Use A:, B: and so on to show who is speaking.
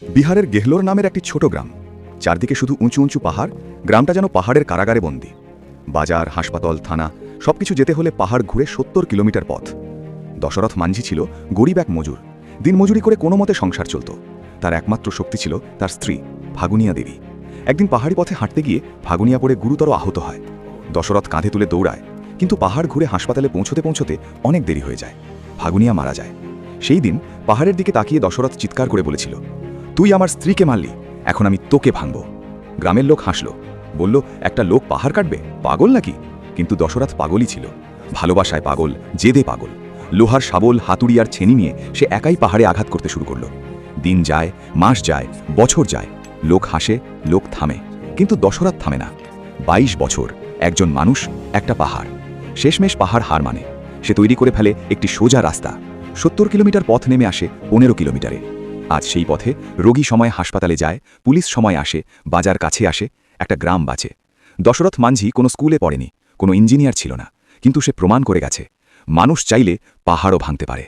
A: বিহারের গেহলোর নামের একটি ছোট গ্রাম। চারদিকে শুধু উঁচু উঁচু পাহাড়। গ্রামটা যেন পাহাড়ের কারাগারে বন্দী। বাজার, হাসপাতাল, থানা সবকিছু যেতে হলে পাহাড় ঘুরে ৭০ কিলোমিটার পথ। দশরথ মাঞ্ঝি ছিল গরিব এক মজুর। দিনমজুরি করে কোনো মতে সংসার চলত। তার একমাত্র শক্তি ছিল তার স্ত্রী ফাগুনিয়া দেবী। একদিন পাহাড়ি পথে হাঁটতে গিয়ে ফাগুনিয়া পড়ে গুরুতর আহত হয়। দশরথ কাঁধে তুলে দৌড়ায়, কিন্তু পাহাড় ঘুরে হাসপাতালে পৌঁছতে পৌঁছতে অনেক দেরি হয়ে যায়। ফাগুনিয়া মারা যায়। সেই দিন পাহাড়ের দিকে তাকিয়ে দশরথ চিৎকার করে বলেছিল, তুই আমার স্ত্রীকে মারলি, এখন আমি তোকে ভাঙব। গ্রামের লোক হাসল, বলল, একটা লোক পাহাড় কাটবে, পাগল নাকি? কিন্তু দশরথ পাগলই ছিল। ভালোবাসায় পাগল, জেদে পাগল। লোহার শাবল, হাতুড়ি আর ছেনি নিয়ে সে একাই পাহাড়ে আঘাত করতে শুরু করল। দিন যায়, মাস যায়, বছর যায়। লোক হাসে, লোক থামে, কিন্তু দশরথ থামে না। ২২ বছর, একজন মানুষ, একটা পাহাড়। শেষমেশ পাহাড় হার মানে। সে তৈরি করে ফেলে একটি সোজা রাস্তা। ৭০ কিলোমিটার পথ নেমে আসে ১৫ কিলোমিটারে। আজ সেই পথে রোগী সময় হাসপাতালে যায়, পুলিশ সময় আসে, বাজার কাছে আসে, একটা গ্রাম বাঁচে। দশরথ মাঞ্ঝি কোনো স্কুলে পড়েনি, কোনো ইঞ্জিনিয়ার ছিল না, কিন্তু সে প্রমাণ করে গেছে, মানুষ চাইলে পাহাড়ও ভাঙতে পারে।